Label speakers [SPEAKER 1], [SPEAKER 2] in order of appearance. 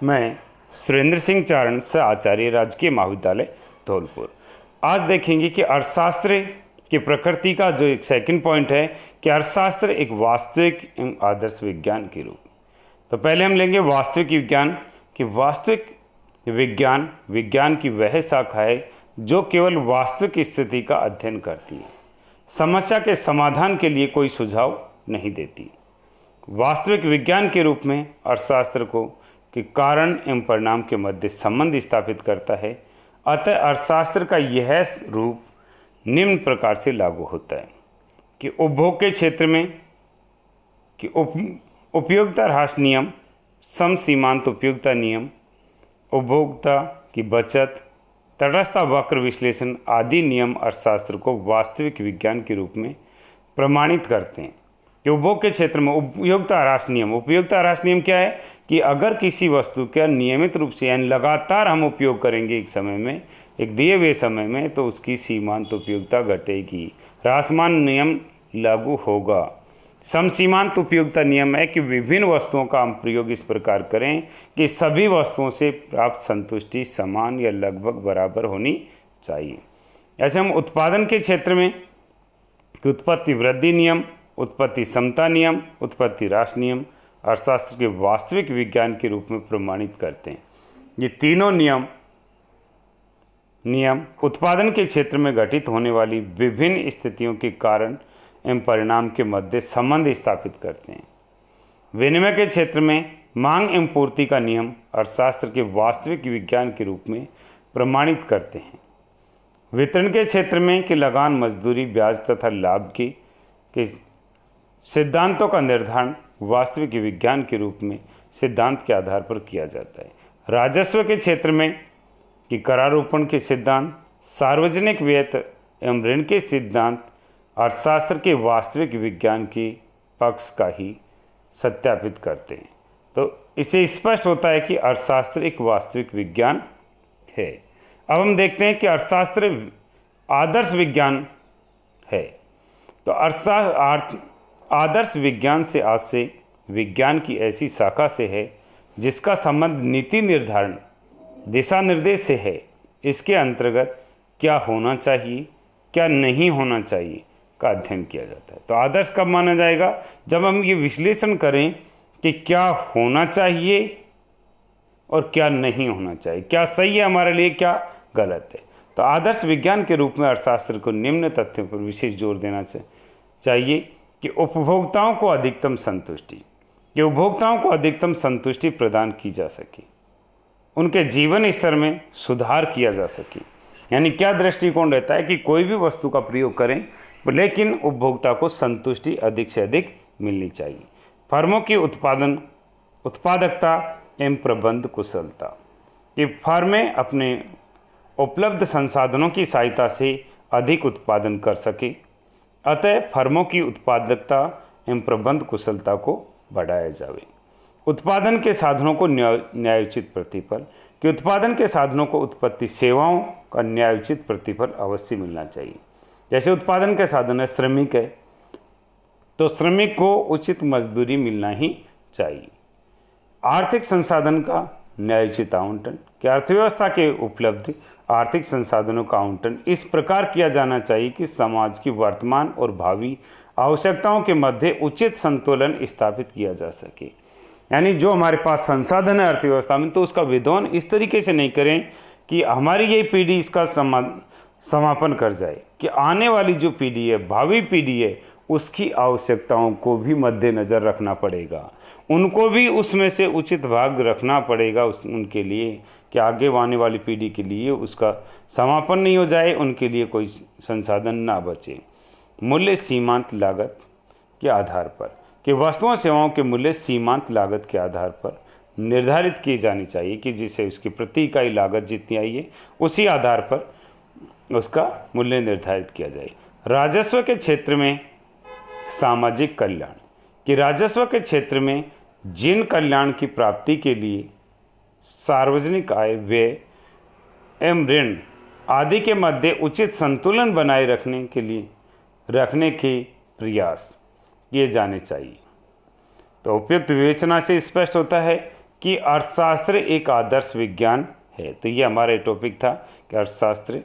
[SPEAKER 1] मैं सुरेंद्र सिंह चारण से आचार्य राजकीय महाविद्यालय धौलपुर। आज देखेंगे कि अर्थशास्त्र की प्रकृति का जो एक सेकंड पॉइंट है कि अर्थशास्त्र एक वास्तविक एवं आदर्श विज्ञान के रूप। तो पहले हम लेंगे वास्तविक विज्ञान कि वास्तविक विज्ञान की वह शाखा है जो केवल वास्तविक स्थिति का अध्ययन करती है, समस्या के समाधान के लिए कोई सुझाव नहीं देती। वास्तविक विज्ञान के रूप में अर्थशास्त्र को कि कारण एवं परिणाम के मध्य संबंध स्थापित करता है। अतः अर्थशास्त्र का यह रूप निम्न प्रकार से लागू होता है कि उपभोग के क्षेत्र में कि उपयोगिता ह्रास नियम, सम सीमांत उपयोगिता नियम, उपभोक्ता की बचत, तटस्थता वक्र विश्लेषण आदि नियम अर्थशास्त्र को वास्तविक विज्ञान के रूप में प्रमाणित करते हैं। कि उपभोग के क्षेत्र में उपयोगिता ह्रास नियम क्या है कि अगर किसी वस्तु का नियमित रूप से यानी लगातार हम उपयोग करेंगे एक समय में, एक दिए हुए समय में, तो उसकी सीमांत उपयोगिता घटेगी, ह्रासमान नियम लागू होगा। समसीमांत उपयोगिता नियम है कि विभिन्न वस्तुओं का हम प्रयोग इस प्रकार करें कि सभी वस्तुओं से प्राप्त संतुष्टि समान या लगभग बराबर होनी चाहिए। ऐसे हम उत्पादन के क्षेत्र में कि उत्पत्ति वृद्धि नियम, उत्पत्ति समता नियम, उत्पत्ति ह्रास नियम अर्थशास्त्र के वास्तविक विज्ञान के रूप में प्रमाणित करते हैं। ये तीनों नियम उत्पादन के क्षेत्र में घटित होने वाली विभिन्न स्थितियों के कारण एवं परिणाम के मध्य संबंध स्थापित करते हैं। विनिमय के क्षेत्र में मांग एवं पूर्ति का नियम अर्थशास्त्र के वास्तविक विज्ञान के रूप में प्रमाणित करते हैं। वितरण के क्षेत्र में कि लगान, मजदूरी, ब्याज तथा लाभ के सिद्धांतों का निर्धारण वास्तविक विज्ञान के रूप में सिद्धांत के आधार पर किया जाता है। राजस्व के क्षेत्र में कि करारोपण के सिद्धांत, सार्वजनिक व्यय एवं ऋण के सिद्धांत अर्थशास्त्र के वास्तविक विज्ञान के पक्ष का ही सत्यापित करते हैं। तो इससे स्पष्ट होता है कि अर्थशास्त्र एक वास्तविक विज्ञान है। अब हम देखते हैं कि अर्थशास्त्र आदर्श विज्ञान है। तो आदर्श विज्ञान से आज से विज्ञान की ऐसी शाखा से है जिसका संबंध नीति निर्धारण, दिशा निर्देश से है। इसके अंतर्गत क्या होना चाहिए, क्या नहीं होना चाहिए का अध्ययन किया जाता है। तो आदर्श कब माना जाएगा? जब हम ये विश्लेषण करें कि क्या होना चाहिए और क्या नहीं होना चाहिए, क्या सही है हमारे लिए, क्या गलत है। तो आदर्श विज्ञान के रूप में अर्थशास्त्र को निम्न तथ्यों पर विशेष जोर देना चाहिए कि उपभोक्ताओं को अधिकतम संतुष्टि प्रदान की जा सके, उनके जीवन स्तर में सुधार किया जा सके। यानी क्या दृष्टिकोण रहता है कि कोई भी वस्तु का प्रयोग करें लेकिन उपभोक्ता को संतुष्टि अधिक से अधिक मिलनी चाहिए। फर्मों की उत्पादकता एवं प्रबंध कुशलता, ये फर्में अपने उपलब्ध संसाधनों की सहायता से अधिक उत्पादन कर सके। अतः फर्मों की उत्पादकता एवं प्रबंध कुशलता को बढ़ाया जाए। उत्पादन के साधनों को न्यायोचित प्रतिफल कि उत्पादन के साधनों को उत्पत्ति सेवाओं का न्यायोचित प्रतिफल अवश्य मिलना चाहिए। जैसे उत्पादन के साधन है, श्रमिक है, तो श्रमिक को उचित मजदूरी मिलना ही चाहिए। आर्थिक संसाधन का न्यायोचित आवंटन कि अर्थव्यवस्था के उपलब्ध आर्थिक संसाधनों का आवंटन इस प्रकार किया जाना चाहिए कि समाज की वर्तमान और भावी आवश्यकताओं के मध्य उचित संतुलन स्थापित किया जा सके। यानी जो हमारे पास संसाधन है अर्थव्यवस्था में, तो उसका विध्वंस इस तरीके से नहीं करें कि हमारी ये पीढ़ी इसका समापन कर जाए, कि आने वाली जो पीढ़ी है, भावी पीढ़ी है, उसकी आवश्यकताओं को भी मद्देनज़र रखना पड़ेगा, उनको भी उसमें से उचित भाग रखना पड़ेगा उनके लिए, कि आगे आने वाली पीढ़ी के लिए उसका समापन नहीं हो जाए, उनके लिए कोई संसाधन ना बचे। मूल्य सीमांत लागत के आधार पर कि वस्तुओं सेवाओं के मूल्य सीमांत लागत के आधार पर निर्धारित किए जानी चाहिए कि जिससे उसकी प्रति इकाई लागत जितनी आई है उसी आधार पर उसका मूल्य निर्धारित किया जाए। राजस्व के क्षेत्र में सामाजिक कल्याण कि राजस्व के क्षेत्र में जिन कल्याण की प्राप्ति के लिए सार्वजनिक आय, व्यय एवं ऋण आदि के मध्य उचित संतुलन बनाए रखने के प्रयास किए जाने चाहिए। तो उपयुक्त विवेचना से स्पष्ट होता है कि अर्थशास्त्र एक आदर्श विज्ञान है। तो ये हमारा टॉपिक था कि अर्थशास्त्र